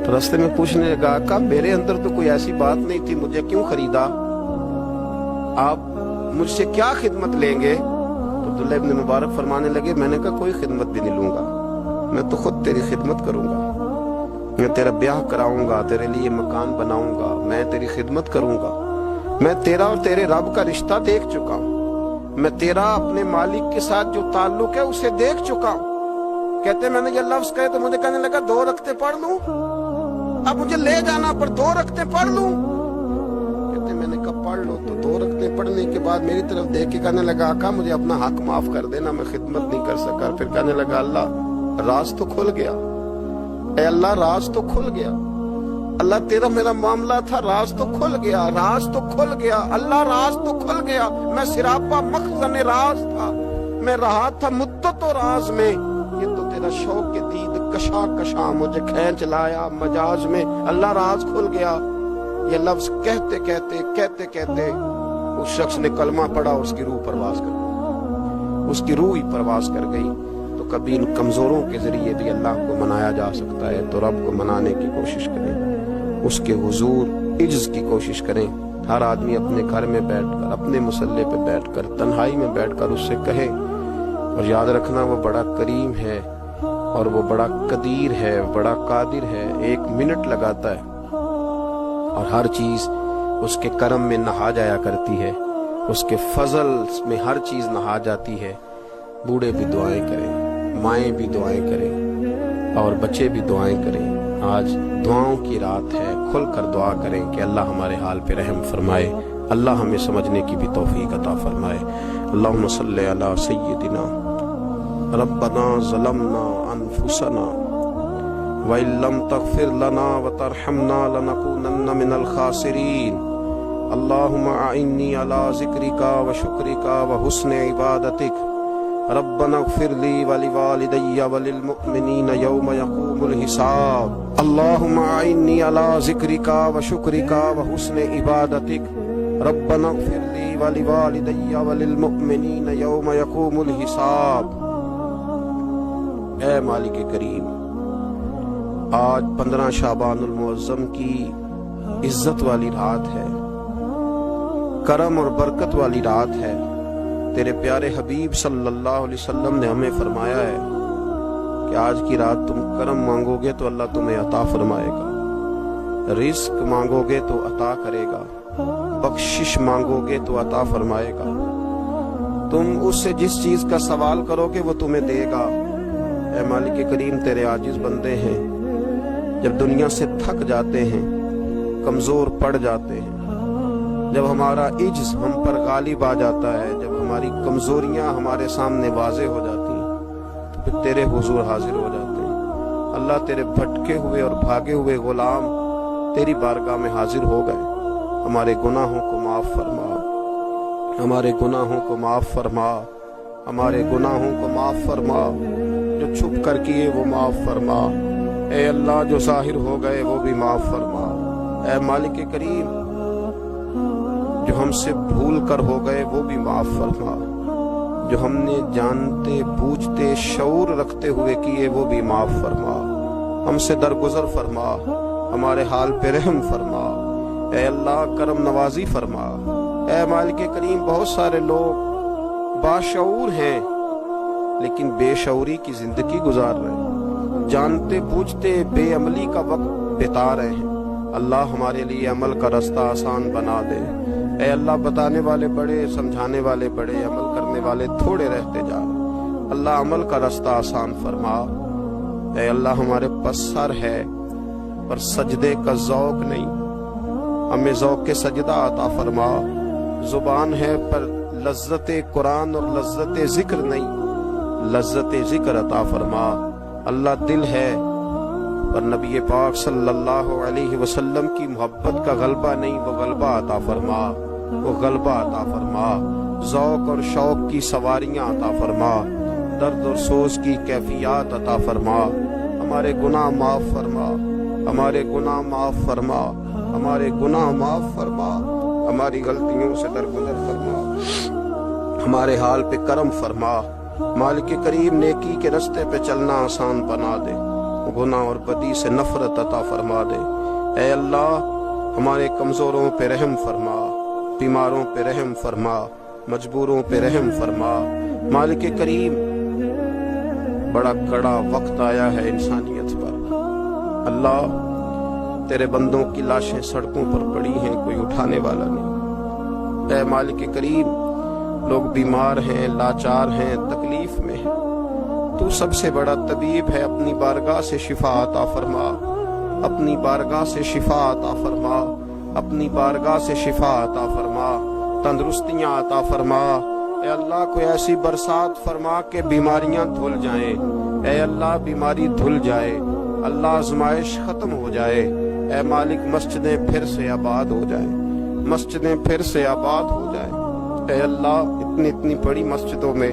تو راستے میں پوچھنے لگا آقا میرے اندر تو کوئی ایسی بات نہیں تھی، مجھے کیوں خریدا؟ آپ مجھ سے کیا خدمت لیں گے؟ تو عبداللہ ابن مبارک فرمانے لگے میں نے کہا کوئی خدمت بھی نہیں لوں گا، میں تو خود تیری خدمت کروں گا، میں تیرا بیاہ کراؤں گا، تیرے لیے مکان بناؤں گا، میں تیری خدمت کروں گا، میں تیرا اور تیرے رب کا رشتہ دیکھ چکا ہوں، میں تیرا اپنے مالک کے ساتھ جو تعلق ہے اسے دیکھ چکا ہوں۔ کہتے میں نے یہ لفظ کہے تو مجھے کہنے لگا 2 رکعتیں پڑھ لوں، اب مجھے لے جانا پر 2 رکعتیں پڑھ لوں؟ کہتے میں نے کہا پڑھ لو، تو 2 رکعتیں پڑھنے کے بعد میری طرف دیکھ کے کہنے لگا آقا مجھے اپنا حق معاف کر دینا، میں خدمت نہیں کر سکا۔ پھر کہنے لگا اللہ راز تو کھل گیا، اے اللہ راز تو کھل گیا، اللہ تیرا میرا معاملہ تھا، راز تو کھل گیا، راز تو کھل گیا، اللہ راز تو کھل گیا، میں سراپا مخزن راز تھا، میں رہا تھا مدت و راز میں، یہ تو تیرا شوق کے دید کشا کشا مجھے کھینچ لایا مجاز میں، اللہ راز کھل گیا۔ یہ لفظ کہتے کہتے اس شخص نے کلمہ پڑھا، اس کی روح پرواز کر گئی، اس کی روح ہی پرواز کر گئی۔ تو کبھی ان کمزوروں کے ذریعے بھی اللہ کو منایا جا سکتا ہے، تو رب کو منانے کی کوشش کریں، اس کے حضور عجز کی کوشش کریں۔ ہر آدمی اپنے گھر میں بیٹھ کر، اپنے مصلے پہ بیٹھ کر، تنہائی میں بیٹھ کر اس سے کہے، اور یاد رکھنا وہ بڑا کریم ہے اور وہ بڑا قدیر ہے، بڑا قادر ہے، 1 منٹ لگاتا ہے اور ہر چیز اس کے کرم میں نہا جایا کرتی ہے، اس کے فضل میں ہر چیز نہا جاتی ہے۔ بوڑھے بھی دعائیں کریں، مائیں بھی دعائیں کریں اور بچے بھی دعائیں کریں۔ آج دعاؤں کی رات ہے، کھل کر دعا کریں کہ اللہ ہمارے حال پہ رحم فرمائے، اللہ ہمیں سمجھنے کی بھی توفیق عطا فرمائے۔ اللہم صلی علی سیدنا ربنا ظلمنا انفسنا وَإِن لَّمْ تَغْفِرْ لَنَا وَتَرْحَمْنَا لَنَكُونَنَّ مِنَ الْخَاسِرِينَ اللهم أعني على ذكرك وشكرك وحسن عبادتك ربنا اغفر لي ولوالدي وللمؤمنين يوم يقوم الحساب اللهم أعني على ذكرك وشكرك وحسن عبادتك ربنا اغفر لي ولوالدي وللمؤمنين يوم يقوم الحساب۔ اے مالک کریم، آج 15 شعبان المعظم کی عزت والی رات ہے، کرم اور برکت والی رات ہے۔ تیرے پیارے حبیب صلی اللہ علیہ وسلم نے ہمیں فرمایا ہے کہ آج کی رات تم کرم مانگو گے تو اللہ تمہیں عطا فرمائے گا، رزق مانگو گے تو عطا کرے گا، بخشش مانگو گے تو عطا فرمائے گا، تم اس سے جس چیز کا سوال کرو گے وہ تمہیں دے گا۔ اے مالک کریم، تیرے عاجز بندے ہیں، جب دنیا سے تھک جاتے ہیں، کمزور پڑ جاتے ہیں، جب ہمارا عجز ہم پر غالب آ جاتا ہے، جب ہماری کمزوریاں ہمارے سامنے واضح ہو جاتی ہیں، تو پھر تیرے حضور حاضر ہو جاتے ہیں۔ اللہ، تیرے بھٹکے ہوئے اور بھاگے ہوئے غلام تیری بارگاہ میں حاضر ہو گئے۔ ہمارے گناہوں کو معاف فرما، ہمارے گناہوں کو معاف فرما، ہمارے گناہوں کو معاف فرما، جو چھپ کر کیے وہ معاف فرما۔ اے اللہ، جو ظاہر ہو گئے وہ بھی معاف فرما۔ اے مالک کریم، جو ہم سے بھول کر ہو گئے وہ بھی معاف فرما، جو ہم نے جانتے بوجھتے شعور رکھتے ہوئے کیے وہ بھی معاف فرما۔ ہم سے درگزر فرما، ہمارے حال پہ رحم فرما۔ اے اللہ، کرم نوازی فرما۔ اے مالک کریم، بہت سارے لوگ باشعور ہیں لیکن بے شعوری کی زندگی گزار رہے ہیں، جانتے بوجھتے بے عملی کا وقت بتا رہے ہیں۔ اللہ، ہمارے لیے عمل کا رستہ آسان بنا دے۔ اے اللہ، بتانے والے بڑے، سمجھانے والے بڑے، عمل کرنے والے تھوڑے رہتے جا رہے۔ اللہ، عمل کا رستہ آسان فرما۔ اے اللہ، ہمارے پاس سر ہے پر سجدے کا ذوق نہیں، ہمیں ذوق کے سجدہ عطا فرما۔ زبان ہے پر لذت قرآن اور لذت ذکر نہیں، لذت ذکر عطا فرما۔ اللہ، دل ہے پر نبی پاک صلی اللہ علیہ وسلم کی محبت کا غلبہ نہیں، وہ غلبہ عطا فرما، وہ غلبہ عطا فرما۔ ذوق اور شوق کی سواریاں عطا فرما، درد اور سوز کی کیفیات عطا فرما۔ ہمارے گناہ معاف فرما، ہمارے گناہ معاف فرما، ہمارے گناہ معاف فرما، ہماری غلطیوں سے درگزر فرما، ہمارے حال پہ کرم فرما۔ مالک کریم، نیکی کے رستے پہ چلنا آسان بنا دے، گناہ اور بدی سے نفرت عطا فرما دے۔ اے اللہ، ہمارے کمزوروں پہ رحم فرما، بیماروں پہ رحم فرما، مجبوروں پہ رحم فرما۔ مالک کریم، بڑا کڑا وقت آیا ہے انسانیت پر۔ اللہ، تیرے بندوں کی لاشیں سڑکوں پر پڑی ہیں، کوئی اٹھانے والا نہیں۔ اے مالک کریم، لوگ بیمار ہیں، لاچار ہیں، تکلیف میں ہیں، تو سب سے بڑا طبیب ہے، اپنی بارگاہ سے شفا عطا فرما، اپنی بارگاہ سے شفا عطا فرما، اپنی بارگاہ سے شفا عطا فرما، تندرستیاں عطا فرما۔ اے اللہ، کوئی ایسی برسات فرما کہ بیماریاں دھل جائیں۔ اے اللہ، بیماری دھل جائے، اللہ، آزمائش ختم ہو جائے۔ اے مالک، مسجدیں پھر سے آباد ہو جائیں، مسجدیں پھر سے آباد ہو جائیں۔ اے اللہ، اتنی بڑی مسجدوں میں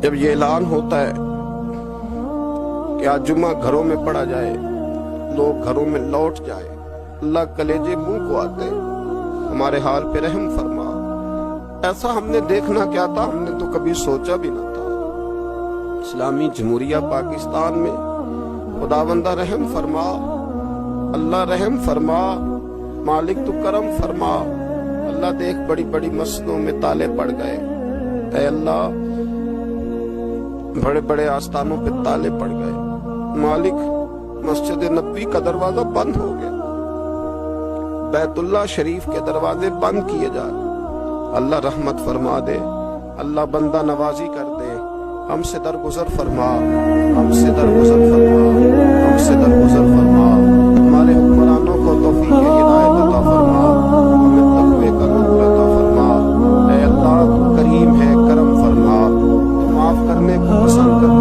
جب یہ اعلان ہوتا ہے کہ آج جمعہ گھروں میں پڑھا جائے، لوگ گھروں میں لوٹ جائے، اللہ کلیجے منہ کو آتے، ہمارے حال پہ رحم فرما۔ ایسا ہم نے دیکھنا کیا تھا، ہم نے تو کبھی سوچا بھی نہ تھا۔ اسلامی جمہوریہ پاکستان میں خداوندہ رحم فرما، اللہ رحم فرما، مالک تو کرم فرما۔ اللہ، دیکھ بڑی بڑی مسجدوں میں تالے پڑ گئے۔ اے اللہ، بڑے بڑے آستانوں پہ تالے پڑ گئے۔ مالک، مسجد نبوی کا دروازہ بند ہو گیا، بیت اللہ شریف کے دروازے بند کیے جا رہے۔ اللہ، رحمت فرما دے، اللہ بندہ نوازی کر دے، ہم سے درگزر فرما، ہم سے درگزر فرما، ہم سے درگزر فرما۔ ہمارے حکمرانوں کو توفیق ہدایت عطا فرما، ہمیں تقوی کا نور عطا فرما۔ اے اللہ، تو کریم ہے، کرم فرما، تو معاف کرنے کو پسند کرتا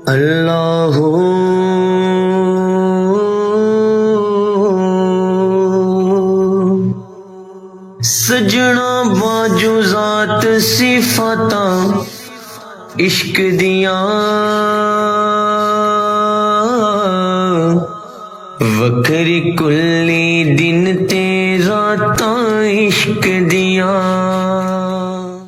اللہ سجنا باجو ذات صفاتاں عشق دیاں وکری کلی دن تے راتاں عشق دیاں